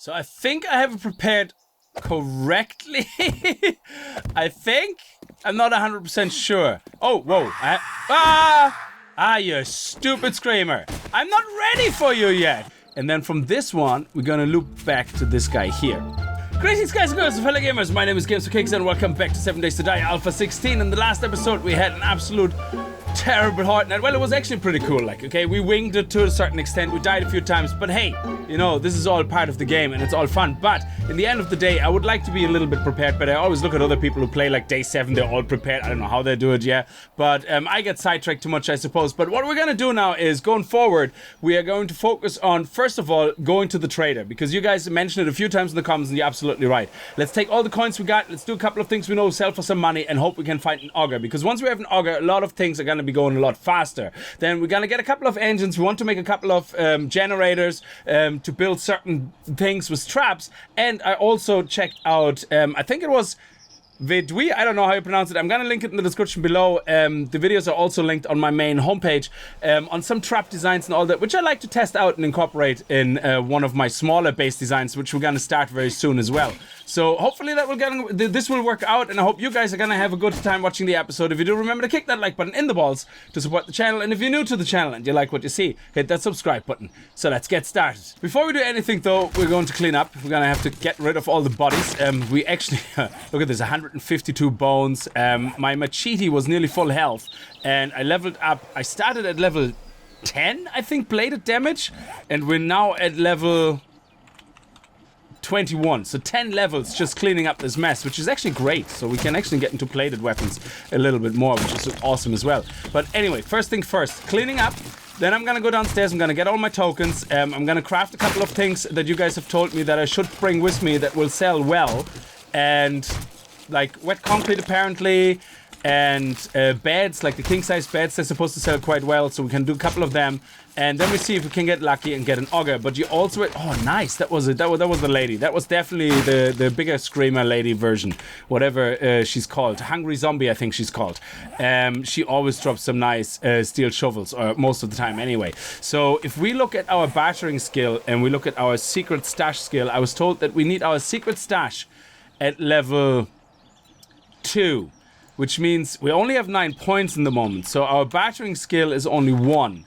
So I think I have it prepared correctly. I think. I'm not 100% sure. Oh, whoa. You stupid screamer. I'm not ready for you yet. And then from this one, we're gonna loop back to this guy here. Greetings guys and girls and fellow gamers, my name is Games for Kicks and welcome back to 7 Days to Die Alpha 16. In the last episode we had an absolute terrible hard night. Well, it was actually pretty cool, like, okay, we winged it to a certain extent, we died a few times, but hey, you know, this is all part of the game and it's all fun. But in the end of the day, I would like to be a little bit prepared, but I always look at other people who play like day 7, they're all prepared. I don't know how they do it, yeah, but I get sidetracked too much, I suppose. But what we're gonna do now is, going forward, we are going to focus on, first of all, going to the trader, because you guys mentioned it a few times in the comments and you're absolutely right. Let's take all the coins we got, let's do a couple of things we know, sell for some money, and hope we can find an auger, because once we have an auger, a lot of things are gonna be going a lot faster. Then we're gonna get a couple of engines, we want to make a couple of generators to build certain things with traps. And I also checked out, I think it was Vidwi, I don't know how you pronounce it. I'm gonna link it in the description below. The videos are also linked on my main homepage on some trap designs and all that, which I like to test out and incorporate in one of my smaller base designs, which we're gonna start very soon as well. So hopefully this will work out, and I hope you guys are gonna have a good time watching the episode. If you do, remember to kick that like button in the balls to support the channel, and if you're new to the channel and you like what you see, hit that subscribe button. So let's get started. Before we do anything though, we're going to clean up. We're gonna have to get rid of all the bodies. We actually look at this, 152 bones. My machete was nearly full health, and I leveled up. I started at level 10, I think, bladed damage, and we're now at level 21, so 10 levels just cleaning up this mess, which is actually great. So we can actually get into bladed weapons a little bit more, which is awesome as well. But anyway, first thing first, cleaning up. Then I'm gonna go downstairs, I'm gonna get all my tokens, I'm gonna craft a couple of things that you guys have told me that I should bring with me that will sell well, and like wet concrete apparently, and beds, like the king size beds, they're supposed to sell quite well, so we can do a couple of them, and then we see if we can get lucky and get an auger. But you also, oh nice, that was the lady. That was definitely the bigger screamer lady version, whatever she's called, hungry zombie I think she's called. She always drops some nice steel shovels, or most of the time anyway. So if we look at our bartering skill and we look at our secret stash skill, I was told that we need our secret stash at level 2. Which means we only have 9 points in the moment, so our bartering skill is only 1.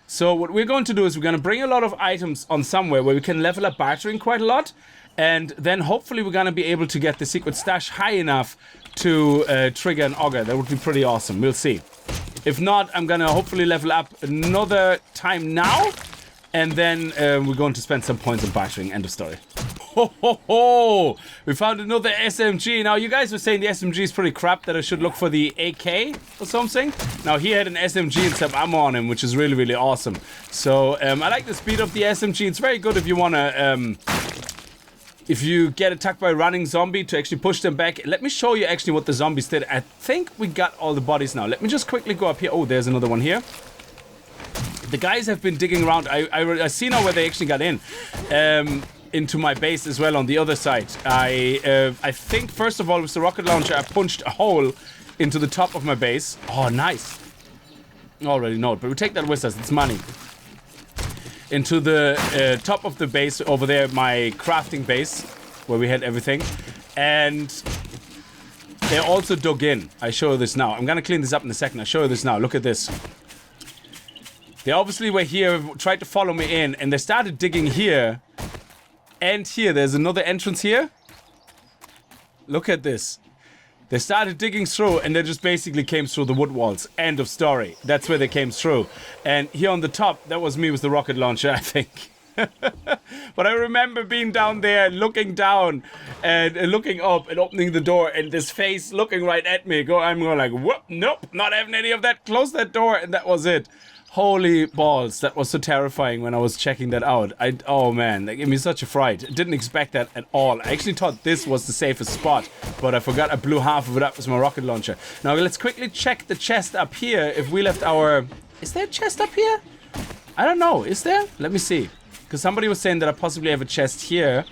So what we're going to do is we're going to bring a lot of items on somewhere where we can level up bartering quite a lot, and then hopefully we're going to be able to get the secret stash high enough to trigger an auger. That would be pretty awesome, we'll see. If not, I'm going to hopefully level up another time now, and then we're going to spend some points on bartering, end of story. Ho ho ho! We found another SMG. Now you guys were saying the SMG is pretty crap, that I should look for the AK or something. Now he had an SMG and some ammo on him, which is really, really awesome. So I like the speed of the SMG. It's very good if you wanna if you get attacked by a running zombie, to actually push them back. Let me show you actually what the zombies did. I think we got all the bodies now. Let me just quickly go up here. Oh, there's another one here. The guys have been digging around. I see now where they actually got in. Into my base as well on the other side. I think first of all with the rocket launcher I punched a hole into the top of my base. Oh nice. Already know it, but we take that with us, it's money. Into the top of the base over there, my crafting base where we had everything, and they also dug in. I show you this now. I'm gonna clean this up in a second. I show you this now. Look at this. They obviously were here, tried to follow me in, and they started digging here. And here, there's another entrance here. Look at this. They started digging through and they just basically came through the wood walls. End of story. That's where they came through. And here on the top, that was me with the rocket launcher, I think. But I remember being down there, looking down and looking up and opening the door, and this face looking right at me. I'm going like, whoop, nope, not having any of that. Close that door, and that was it. Holy balls, that was so terrifying when I was checking that out. Oh man, that gave me such a fright. I didn't expect that at all. I actually thought this was the safest spot, but I forgot I blew half of it up with my rocket launcher. Now let's quickly check the chest up here. If we left our... Is there a chest up here? I don't know, is there? Let me see. Because somebody was saying that I possibly have a chest here.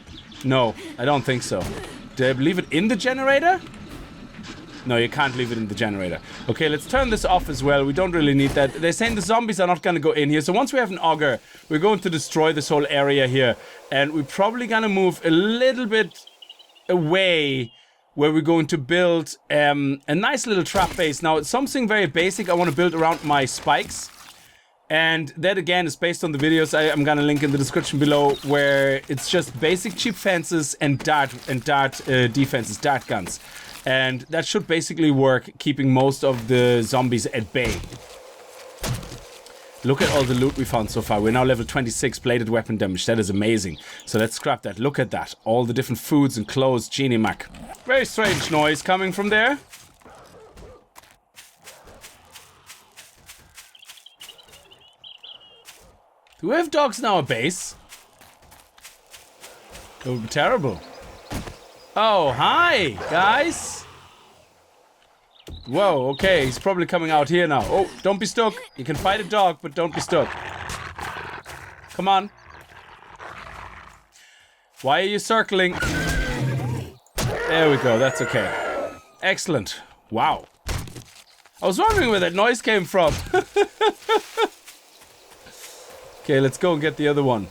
No, I don't think so. Did I leave it in the generator? No, you can't leave it in the generator. Okay, let's turn this off as well. We don't really need that. They're saying the zombies are not going to go in here. So once we have an auger, we're going to destroy this whole area here. And we're probably going to move a little bit away where we're going to build a nice little trap base. Now, it's something very basic I want to build around my spikes. And that, again, is based on the videos I'm going to link in the description below, where it's just basic cheap fences and dart defenses, dart guns. And that should basically work, keeping most of the zombies at bay. Look at all the loot we found so far. We're now level 26 bladed weapon damage. That is amazing. So let's scrap that. Look at that. All the different foods and clothes. Genie Mac. Very strange noise coming from there. Do we have dogs in our base? That would be terrible. Oh, hi, guys. Whoa, okay, he's probably coming out here now. Oh, don't be stuck. You can fight a dog, but don't be stuck. Come on. Why are you circling? There we go, that's okay. Excellent. Wow. I was wondering where that noise came from. Okay, let's go and get the other one.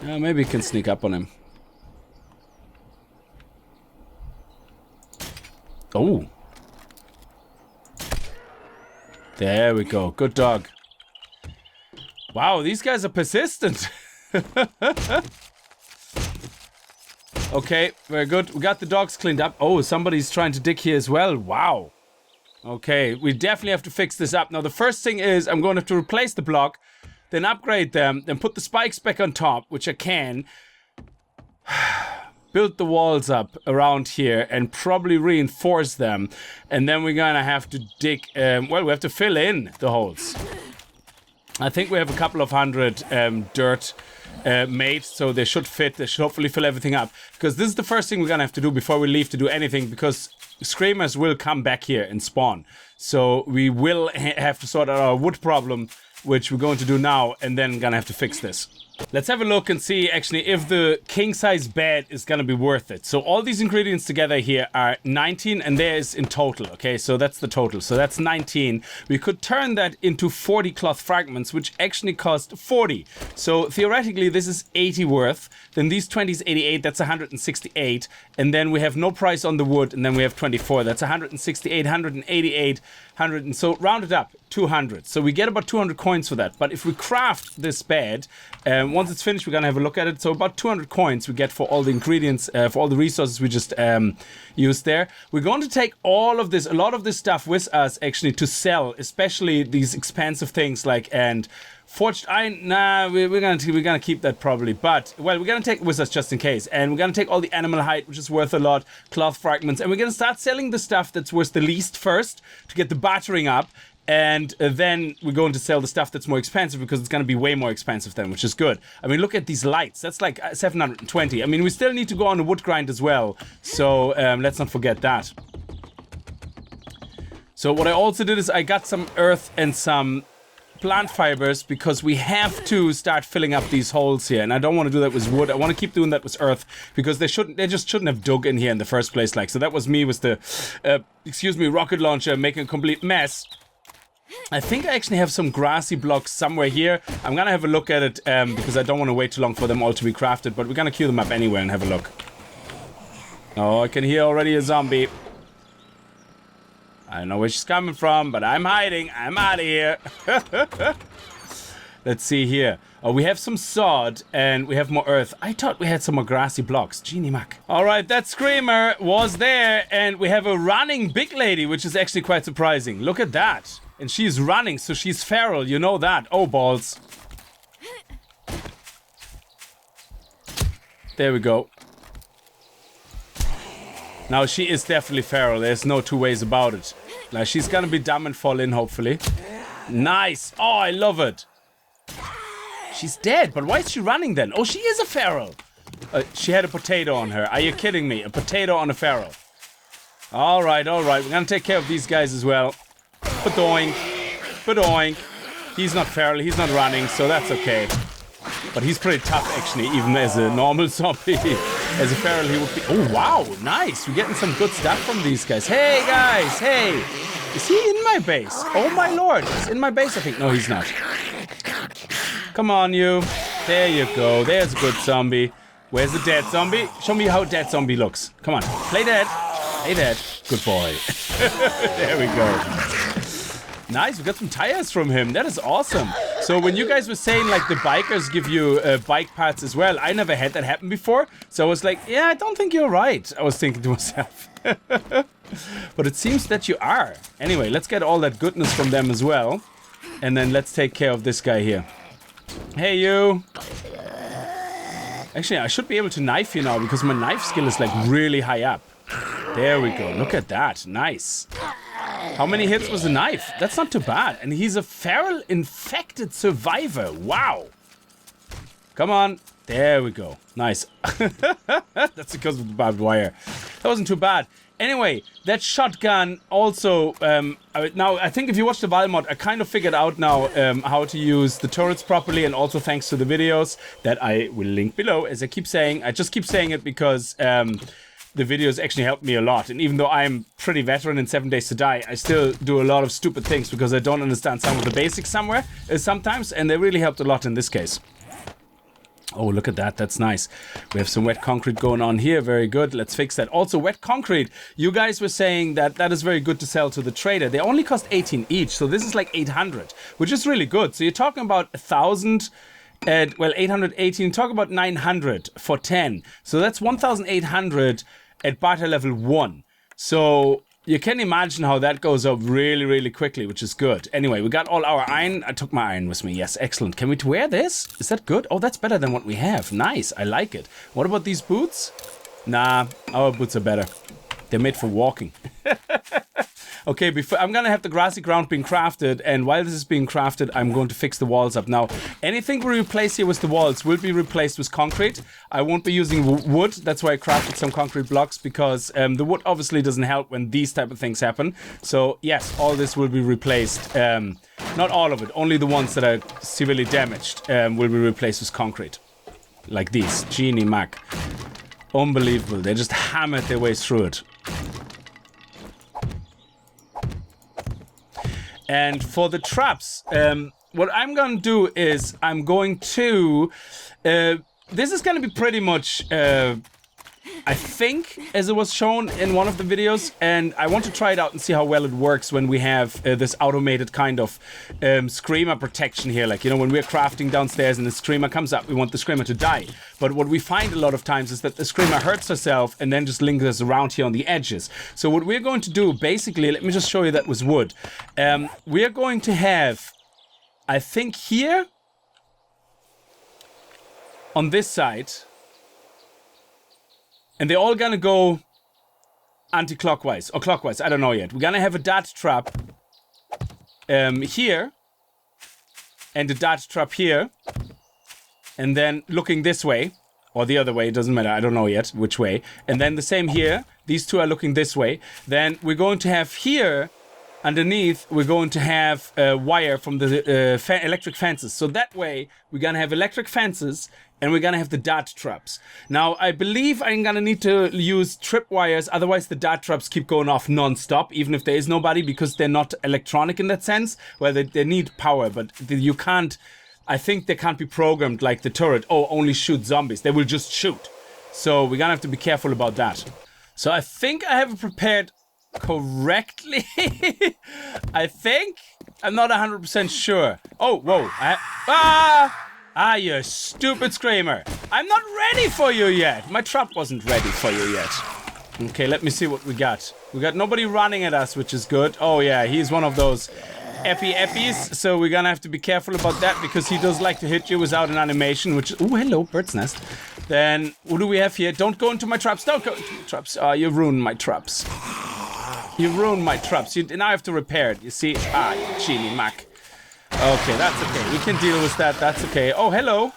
Maybe we can sneak up on him. Oh. There we go. Good dog. Wow, these guys are persistent. Okay, very good. We got the dogs cleaned up. Oh, somebody's trying to dig here as well. Wow. Okay, we definitely have to fix this up. Now, the first thing is I'm going to have to replace the block, then upgrade them, then put the spikes back on top, which I can. Build the walls up around here and probably reinforce them. And then we're going to have to dig, well, we have to fill in the holes. I think we have a couple of hundred dirt made, so they should fit. They should hopefully fill everything up. Because this is the first thing we're going to have to do before we leave to do anything, because screamers will come back here and spawn. So we will have to sort out our wood problem, which we're going to do now, and then gonna have to fix this. Let's have a look and see actually if the king size bed is gonna be worth it. So all these ingredients together here are 19, and there is in total, okay? So that's the total. So that's 19. We could turn that into 40 cloth fragments, which actually cost 40. So theoretically, this is 80 worth. Then these 20 is 88, that's 168. And then we have no price on the wood, and then we have 24. That's 168, 188, 100, and so rounded up, 200. So we get about 200 coins for that. But if we craft this bed, once it's finished, we're gonna have a look at it. So about 200 coins we get for all the ingredients, for all the resources we just used there. We're going to take all of this, a lot of this stuff with us actually to sell, especially these expensive things like, and forged iron, nah, we're gonna keep that probably, but, well, we're gonna take it with us just in case. And we're gonna take all the animal hide, which is worth a lot, cloth fragments, and we're gonna start selling the stuff that's worth the least first to get the bartering up. And then we're going to sell the stuff that's more expensive, because it's going to be way more expensive then, which is good. I mean, look at these lights. That's like 720. I mean, we still need to go on a wood grind as well. So let's not forget that. So what I also did is I got some earth and some plant fibers, because we have to start filling up these holes here. And I don't want to do that with wood. I want to keep doing that with earth, because they just shouldn't have dug in here in the first place. Like, so that was me with the, rocket launcher making a complete mess. I think I actually have some grassy blocks somewhere here. I'm gonna have a look at it because I don't want to wait too long for them all to be crafted, but we're gonna queue them up anyway and have a look. Oh, I can hear already a zombie. I don't know where she's coming from, but I'm hiding. I'm out of here. Let's see here. Oh, we have some sod and we have more earth. I thought we had some more grassy blocks. Genie Mac. All right, that screamer was there, and we have a running big lady, which is actually quite surprising. Look at that. And she's running, so she's feral, you know that. Oh, balls. There we go. Now, she is definitely feral. There's no two ways about it. Now, she's gonna be dumb and fall in, hopefully. Nice. Oh, I love it. She's dead, but why is she running then? Oh, she is a feral. She had a potato on her. Are you kidding me? A potato on a feral. All right, all right. We're gonna take care of these guys as well. Ba-doink. Ba-doink. He's not feral. He's not running, so that's okay. But he's pretty tough, actually, even as a normal zombie. As a feral, he would be... Oh, wow, nice. We're getting some good stuff from these guys. Hey, guys, hey. Is he in my base? Oh, my lord. He's in my base, I think. No, he's not. Come on, you. There you go. There's a good zombie. Where's the dead zombie? Show me how dead zombie looks. Come on. Play dead. Play dead. Good boy. There we go. Nice, we got some tires from him. That is awesome. So when you guys were saying like the bikers give you bike parts as well, I never had that happen before. So I was like, yeah, I don't think you're right. I was thinking to myself. But it seems that you are. Anyway, let's get all that goodness from them as well. And then let's take care of this guy here. Hey, you. Actually, I should be able to knife you now because my knife skill is like really high up. There we go. Look at that. Nice. How many hits was the knife? That's not too bad. And he's a feral infected survivor. Wow. Come on. There we go. Nice. That's because of the barbed wire. That wasn't too bad. Anyway, that shotgun also... now, I think if you watch the Val mod, I kind of figured out now how to use the turrets properly, and also thanks to the videos that I will link below. As I keep saying, I just keep saying it because... the videos actually helped me a lot, and even though I'm pretty veteran in 7 Days to Die, I still do a lot of stupid things because I don't understand some of the basics sometimes, and they really helped a lot in this case. Oh, look at that. That's nice. We have some wet concrete going on here. Very good. Let's fix that. Also, wet concrete. You guys were saying that that is very good to sell to the trader. They only cost 18 each, so this is like 800, which is really good. So you're talking about 1,000... well, 818, talk about 900 for 10. So that's 1,800 at barter level 1. So you can imagine how that goes up really, really quickly, which is good. Anyway, we got all our iron. I took my iron with me. Yes, excellent. Can we wear this? Is that good? Oh, that's better than what we have. Nice. I like it. What about these boots? Nah, our boots are better. They're made for walking. Okay, I'm gonna have the grassy ground being crafted, and while this is being crafted, I'm going to fix the walls up. Now, anything we replace here with the walls will be replaced with concrete. I won't be using wood. That's why I crafted some concrete blocks, because the wood obviously doesn't help when these type of things happen. So, yes, all this will be replaced. Not all of it, only the ones that are severely damaged will be replaced with concrete. Like these. Genie Mac. Unbelievable. They just hammered their way through it. And for the traps, what I'm going to do is I'm going to... this is going to be pretty much, I think, as it was shown in one of the videos. And I want to try it out and see how well it works when we have this automated kind of screamer protection here. Like, you know, when we're crafting downstairs and the screamer comes up, we want the screamer to die. But what we find a lot of times is that the screamer hurts herself and then just lingers around here on the edges. So what we're going to do, basically, let me just show you that with wood. We're going to have, I think here, on this side, and they're all gonna go anti-clockwise, or clockwise, I don't know yet. We're gonna have a dart trap here, and a dart trap here, and then looking this way, or the other way, it doesn't matter, I don't know yet which way. And then the same here, these two are looking this way. Then we're going to have here, underneath, we're going to have a wire from the electric fences. So that way, we're gonna have electric fences, and we're gonna have the dart traps. Now, I believe I'm gonna need to use trip wires, otherwise the dart traps keep going off non-stop, even if there is nobody, because they're not electronic in that sense. Well, they need power, but you can't, I think they can't be programmed like the turret. Oh, only shoot zombies. They will just shoot. So we're gonna have to be careful about that. So I think I have it prepared correctly. I think. I'm not 100% sure. Oh, whoa. You stupid screamer. I'm not ready for you yet. My trap wasn't ready for you yet. Okay, let me see what we got. We got nobody running at us, which is good. Oh, yeah, he's one of those Epi-Eppies, so we're gonna have to be careful about that, because he does like to hit you without an animation, which... Oh, hello, bird's nest. Then, what do we have here? Don't go into my traps. Don't go into my traps. Oh, you ruined my traps. You ruined my traps. Now I have to repair it, you see? Genie Mac. Okay, that's okay. We can deal with that. That's okay. Oh, hello.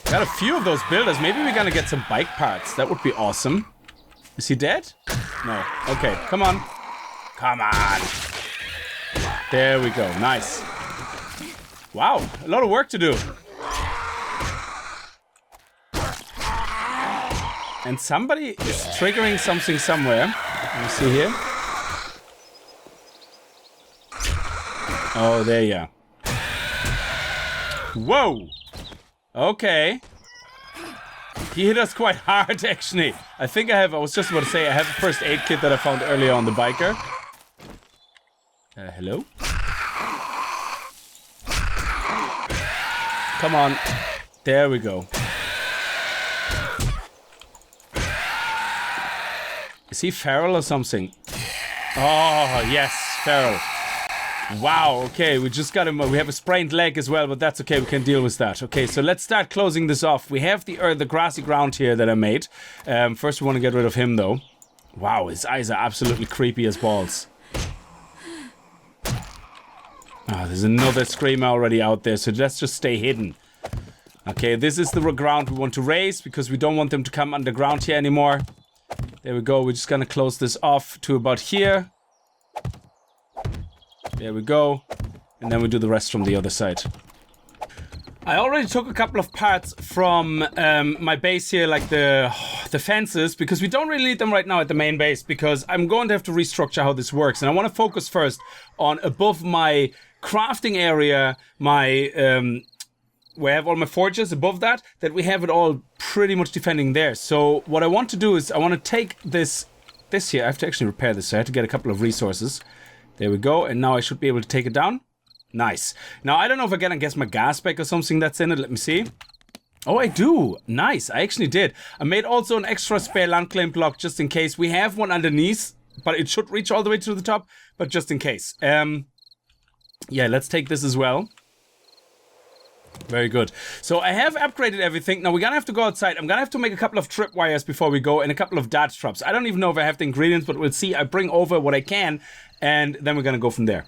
Got a few of those builders. Maybe we're gonna get some bike parts. That would be awesome. Is he dead? No. Okay, come on. Come on. There we go. Nice. Wow, a lot of work to do. And somebody is triggering something somewhere. Let me see here. Oh, there you are. Whoa! Okay. He hit us quite hard, actually. I think I was just about to say, I have a first aid kit that I found earlier on the biker. Hello? Come on. There we go. Is he feral or something? Oh, yes, feral. Wow, okay, we just got him. We have a sprained leg as well, but that's okay. We can deal with that. Okay, so let's start closing this off. We have the grassy ground here that I made. First, we want to get rid of him, though. Wow, his eyes are absolutely creepy as balls. Oh, there's another screamer already out there, so let's just stay hidden. Okay, this is the ground we want to raise because we don't want them to come underground here anymore. There we go. We're just gonna close this off to about here. There we go. And then we do the rest from the other side. I already took a couple of parts from my base here, like the fences, because we don't really need them right now at the main base, because I'm going to have to restructure how this works. And I want to focus first on above my crafting area, my where I have all my forges above that we have it all pretty much defending there. So what I want to do is I want to take this here. I have to actually repair this, so I have to get a couple of resources. There we go, and now I should be able to take it down. Nice. Now, I don't know if I can guess my gas pack or something that's in it. Let me see. Oh, I do. Nice. I actually did. I made also an extra spare land claim block just in case. We have one underneath, but it should reach all the way to the top, but just in case. Yeah, let's take this as well. Very good. So I have upgraded everything. Now we're gonna have to go outside. I'm gonna have to make a couple of tripwires before we go and a couple of dart traps. I don't even know if I have the ingredients, but we'll see. I bring over what I can and then we're gonna go from there.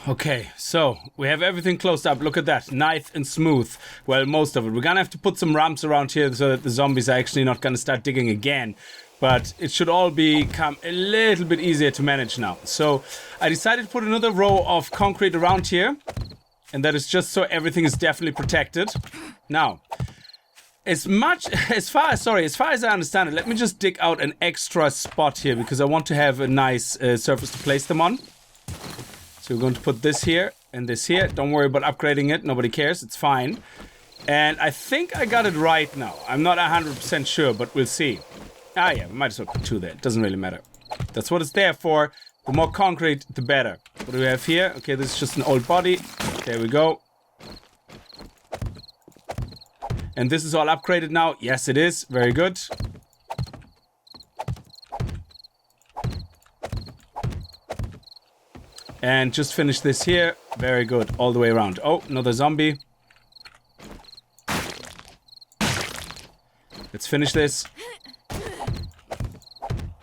Okay, so we have everything closed up. Look at that, nice and smooth. Well, most of it. We're gonna have to put some ramps around here so that the zombies are actually not gonna start digging again. But it should all become a little bit easier to manage now. So I decided to put another row of concrete around here. And that is just so everything is definitely protected. Now, as far as I understand it, let me just dig out an extra spot here because I want to have a nice surface to place them on. So we're going to put this here and this here. Don't worry about upgrading it. Nobody cares. It's fine. And I think I got it right now. I'm not 100% sure, but we'll see. Ah, yeah, we might as well put two there. It doesn't really matter. That's what it's there for. The more concrete, the better. What do we have here? Okay, this is just an old body. There we go. And this is all upgraded now. Yes, it is. Very good. And just finish this here. Very good. All the way around. Oh, another zombie. Let's finish this.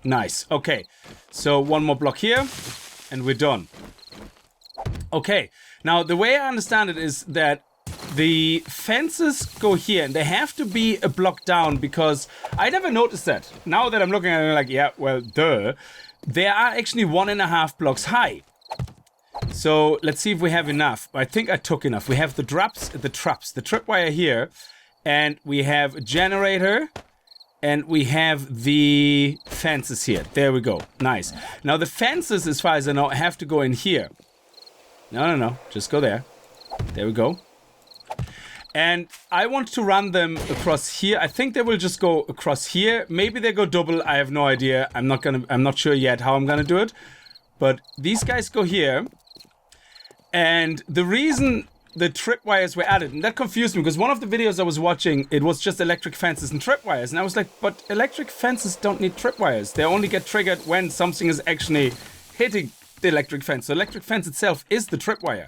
Nice. Okay. So one more block here. And we're done. Okay. Now, the way I understand it is that the fences go here. And they have to be a block down because I never noticed that. Now that I'm looking at it, I'm like, yeah, well, duh. They are actually 1.5 blocks high. So let's see if we have enough. I think I took enough. We have the traps, the tripwire here, and we have a generator, and we have the fences here. There we go. Nice. Now the fences, as far as I know, have to go in here. No. Just go there. There we go. And I want to run them across here. I think they will just go across here. Maybe they go double. I have no idea. I'm not sure yet how I'm gonna do it. But these guys go here. And the reason the tripwires were added, and that confused me because one of the videos I was watching, it was just electric fences and tripwires. And I was like, but electric fences don't need tripwires. They only get triggered when something is actually hitting the electric fence. So electric fence itself is the tripwire.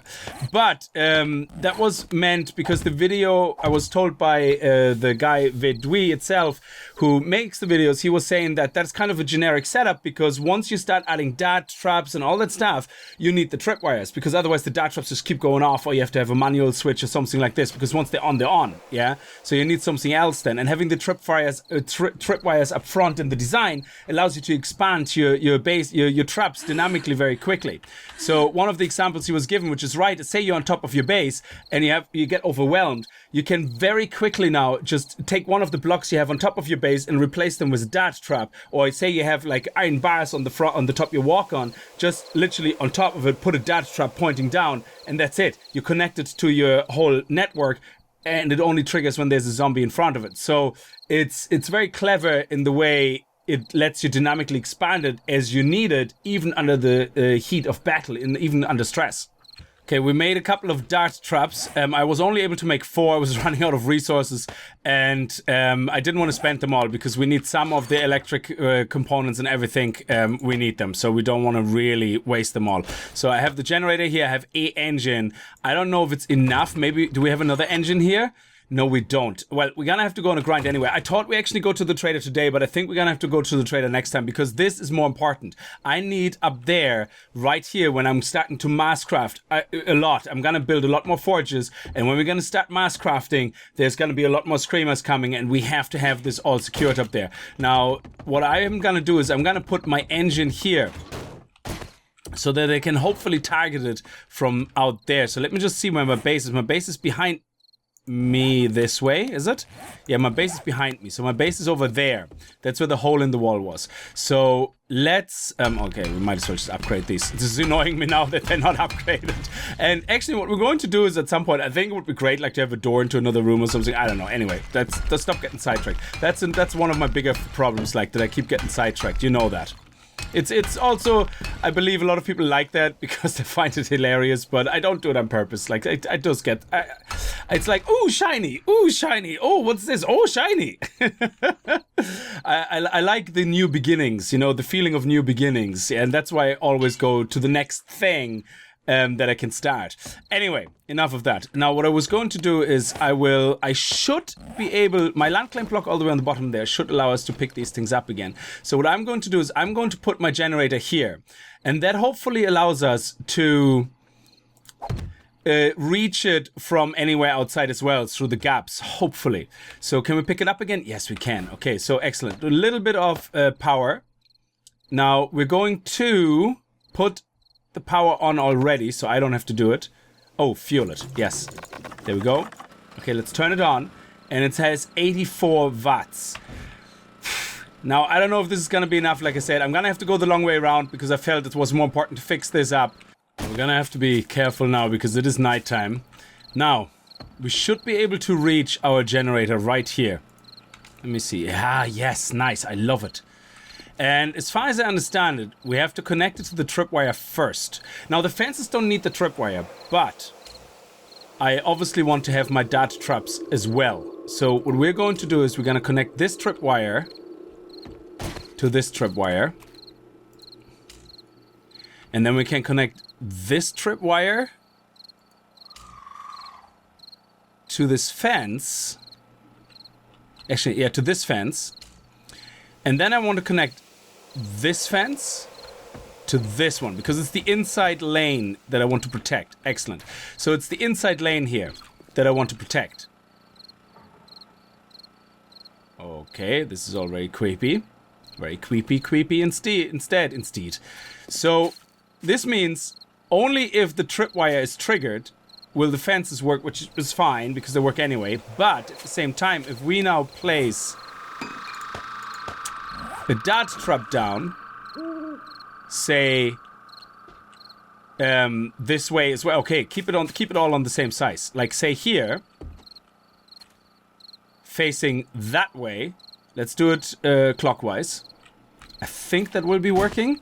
But that was meant because the video, I was told by the guy Vedui itself, who makes the videos, he was saying that that's kind of a generic setup because once you start adding dart traps and all that stuff, you need the tripwires because otherwise the dart traps just keep going off, or you have to have a manual switch or something like this because once they're on, yeah? So you need something else then. And having the tripwires up front in the design allows you to expand your base, your traps dynamically very quickly. So one of the examples he was given, which is right, is say you're on top of your base and you get overwhelmed. You can very quickly now just take one of the blocks you have on top of your base and replace them with a dart trap. Or say you have like iron bars on the front, on the top you walk on, just literally on top of it, put a dart trap pointing down, and that's it. You connect it to your whole network, and it only triggers when there's a zombie in front of it. So it's very clever in the way it lets you dynamically expand it as you need it, even under the heat of battle, even under stress. Okay, we made a couple of dart traps. I was only able to make 4. I was running out of resources, and I didn't want to spend them all because we need some of the electric components and everything. We need them, so we don't want to really waste them all. So I have the generator here. I have a engine. I don't know if it's enough. Maybe, do we have another engine here? No, we don't. Well, we're gonna have to go on a grind anyway. I thought we actually go to the trader today, but I think we're gonna have to go to the trader next time because this is more important. I need up there, right here, when I'm starting to mass craft a lot. I'm gonna build a lot more forges, and when we're gonna start mass crafting, there's gonna be a lot more screamers coming, and we have to have this all secured up there. Now, what I am gonna do is I'm gonna put my engine here, so that I can hopefully target it from out there. So let me just see where my base is. My base is behind me this way, is it? Yeah, my base is behind me. So my base is over there. That's where the hole in the wall was. So let's, okay, we might as well just upgrade these. This is annoying me now that they're not upgraded. And actually what we're going to do is at some point, I think it would be great like to have a door into another room or something. I don't know. Anyway, let's stop getting sidetracked. That's one of my bigger problems, like that I keep getting sidetracked. You know that. It's also, I believe a lot of people like that because they find it hilarious, but I don't do it on purpose. Like, I just get, it's like, ooh, shiny, oh, what's this? Oh, shiny. I like the new beginnings, you know, the feeling of new beginnings, and that's why I always go to the next thing that I can start. Anyway, enough of that. Now, what I was going to do is I should be able, my land claim block all the way on the bottom there should allow us to pick these things up again. So what I'm going to do is I'm going to put my generator here, and that hopefully allows us to reach it from anywhere outside as well through the gaps, hopefully. So can we pick it up again? Yes, we can. Okay, so excellent. A little bit of power. Now we're going to put the power on already, so I don't have to do it. Oh, fuel it. Yes. There we go. Okay, let's turn it on. And it has 84 watts. Now, I don't know if this is going to be enough. Like I said, I'm going to have to go the long way around because I felt it was more important to fix this up. We're going to have to be careful now because it is nighttime. Now, we should be able to reach our generator right here. Let me see. Ah, yes. Nice. I love it. And as far as I understand it, we have to connect it to the tripwire first. Now, the fences don't need the tripwire, but I obviously want to have my dart traps as well. So what we're going to do is we're going to connect this tripwire to this tripwire. And then we can connect this tripwire to this fence. Actually, yeah, to this fence. And then I want to connect this fence to this one because it's the inside lane that I want to protect. Excellent. So it's the inside lane here that I want to protect. Okay, this is all very creepy. Very creepy instead. So this means only if the tripwire is triggered will the fences work, which is fine because they work anyway. But at the same time, if we now place a dart trap down, say this way as well. Okay, keep it all on the same size. Like say here, facing that way. Let's do it clockwise. I think that will be working.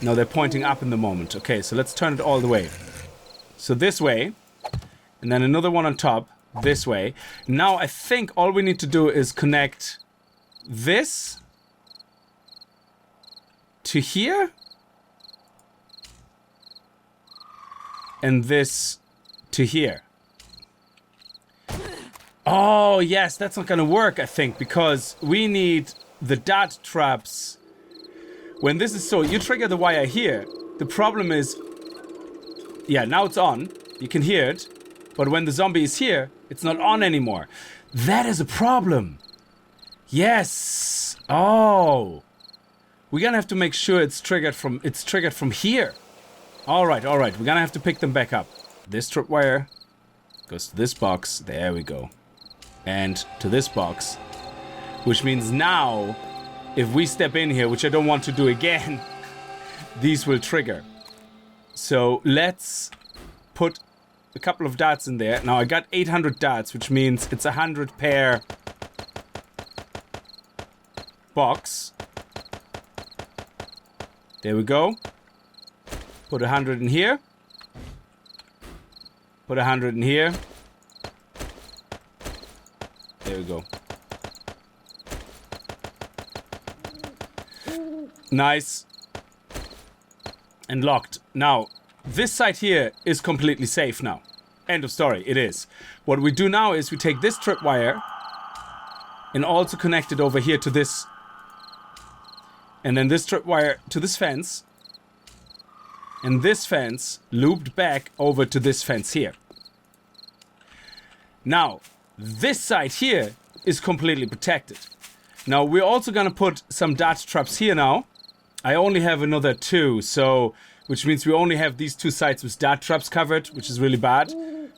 No, they're pointing up in the moment. Okay, so let's turn it all the way. So this way, and then another one on top, this way. Now I think all we need to do is connect this to here and this to here. Oh yes, that's not gonna work, I think, because we need the dart traps. When this is so, you trigger the wire here. The problem is, yeah, now it's on, you can hear it, but when the zombie is here, it's not on anymore. That is a problem. Yes. Oh. we're gonna have to make sure it's triggered from here. All right. We're gonna have to pick them back up. This tripwire goes to this box. There we go. And to this box, which means now, if we step in here, which I don't want to do again, these will trigger. So let's put a couple of darts in there. Now I got 800 darts, which means it's 100 pair box. There we go. Put 100 in here. Put 100 in here. There we go. Nice. And locked. Now, this side here is completely safe now. End of story. It is. What we do now is we take this tripwire and also connect it over here to this. And then this tripwire to this fence. And this fence looped back over to this fence here. Now, this side here is completely protected. Now, we're also going to put some dart traps here now. I only have another 2, so which means we only have these 2 sides with dart traps covered, which is really bad.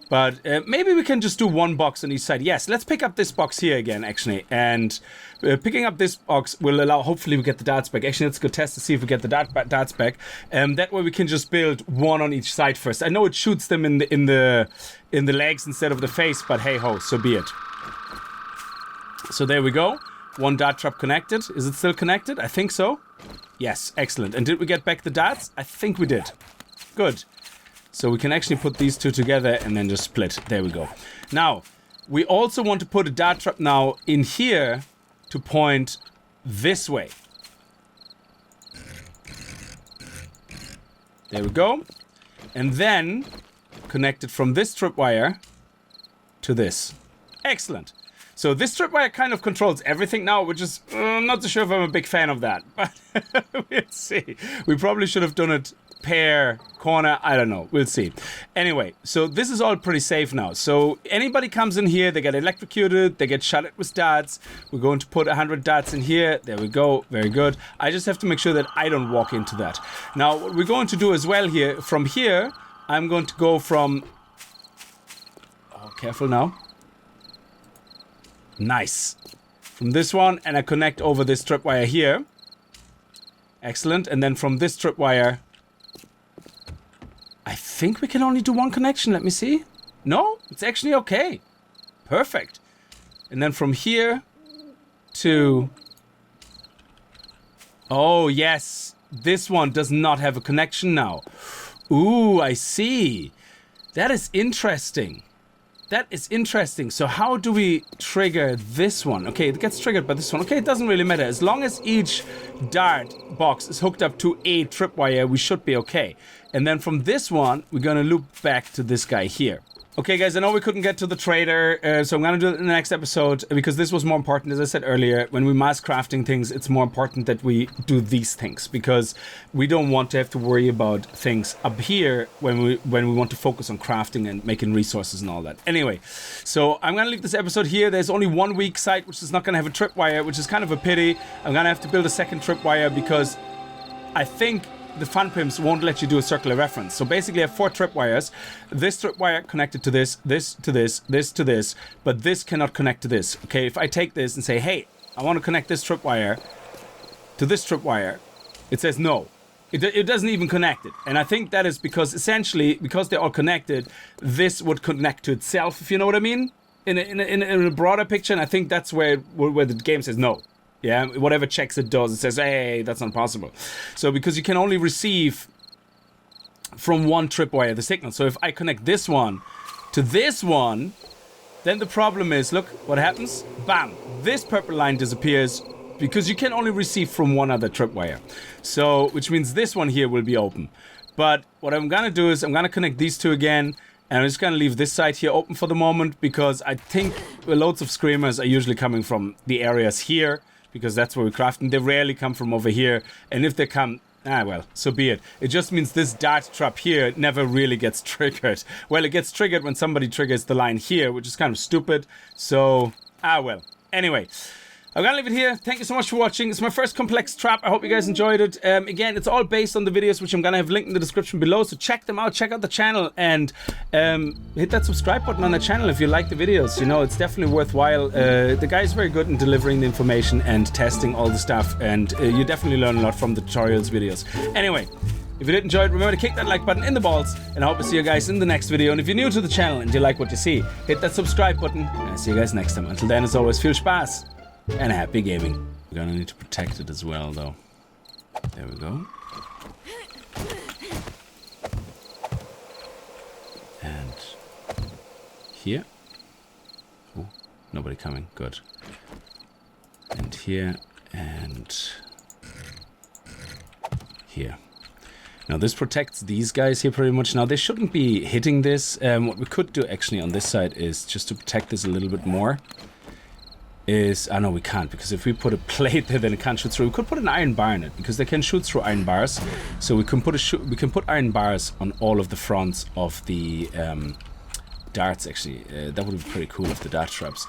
But maybe we can just do 1 box on each side. Yes, let's pick up this box here again, actually. And picking up this box will allow, hopefully we get the darts back. Actually, let's go test to see if we get the darts back. That way we can just build 1 on each side first. I know it shoots them in the legs instead of the face, but hey ho, so be it. So there we go. 1 dart trap connected. Is it still connected? I think so. Yes, excellent. And did we get back the darts? I think we did. Good. So we can actually put these 2 together and then just split. There we go. Now, we also want to put a dart trap now in here to point this way. There we go. And then connect it from this tripwire to this. Excellent. So this tripwire kind of controls everything now, which is, I'm not so sure if I'm a big fan of that. But we'll see. We probably should have done it pair, corner, I don't know. We'll see. Anyway, so this is all pretty safe now. So anybody comes in here, they get electrocuted, they get shot at with darts. We're going to put 100 darts in here. There we go. Very good. I just have to make sure that I don't walk into that. Now, what we're going to do as well here, from here, I'm going to go from... Oh, careful now. Nice. From this one, and I connect over this tripwire here. Excellent. And then from this tripwire, I think we can only do 1 connection. Let me see. No, it's actually okay. Perfect. And then from here to... Oh, yes. This one does not have a connection now. Ooh, I see. That is interesting. That is interesting. So how do we trigger this one? Okay, it gets triggered by this one. Okay, it doesn't really matter. As long as each dart box is hooked up to a tripwire, we should be okay. And then from this one, we're going to loop back to this guy here. Okay, guys, I know we couldn't get to the trader, so I'm going to do it in the next episode, because this was more important. As I said earlier, when we mass crafting things, it's more important that we do these things, because we don't want to have to worry about things up here when we want to focus on crafting and making resources and all that. Anyway, so I'm going to leave this episode here. There's only 1 weak site, which is not going to have a tripwire, which is kind of a pity. I'm going to have to build a second tripwire, because I think the fun pimps won't let you do a circular reference. So basically I have 4 tripwires. This tripwire connected to this, this to this, this to this, but this cannot connect to this. Okay, if I take this and say, hey, I want to connect this tripwire to this tripwire, it says no. It doesn't even connect it. And I think that is because, essentially, because they're all connected, this would connect to itself, if you know what I mean? In a broader picture, and I think that's where the game says no. Yeah, whatever checks it does, it says, hey, that's not possible. So because you can only receive from 1 tripwire the signal. So if I connect this one to this one, then the problem is, look what happens. Bam, this purple line disappears because you can only receive from 1 other tripwire. So, which means this one here will be open. But what I'm gonna do is I'm gonna connect these 2 again. And I'm just going to leave this side here open for the moment, because I think loads of screamers are usually coming from the areas here, because that's where we craft, and they rarely come from over here. And if they come, well, so be it. It just means this dart trap here never really gets triggered. Well, it gets triggered when somebody triggers the line here, which is kind of stupid. So, well. Anyway, I'm gonna leave it here. Thank you so much for watching. It's my first complex trap. I hope you guys enjoyed it. Again, it's all based on the videos, which I'm gonna have linked in the description below. So check them out. Check out the channel and hit that subscribe button on the channel if you like the videos. You know, it's definitely worthwhile. The guy's very good in delivering the information and testing all the stuff, and you definitely learn a lot from the tutorials videos. Anyway, if you did enjoy it, remember to kick that like button in the balls, and I hope to see you guys in the next video. And if you're new to the channel and you like what you see, hit that subscribe button, and I'll see you guys next time. Until then, as always, Viel Spaß and happy gaming. We're gonna need to protect it as well, though. There we go. And here. Oh, nobody coming. Good. And here and here. Now this protects these guys here pretty much. Now they shouldn't be hitting this. What we could do actually on this side is just to protect this a little bit more. No, we can't, because if we put a plate there, then it can't shoot through. We could put an iron bar in it, because they can shoot through iron bars. So we can put iron bars on all of the fronts of the darts. Actually, that would be pretty cool of the dart traps.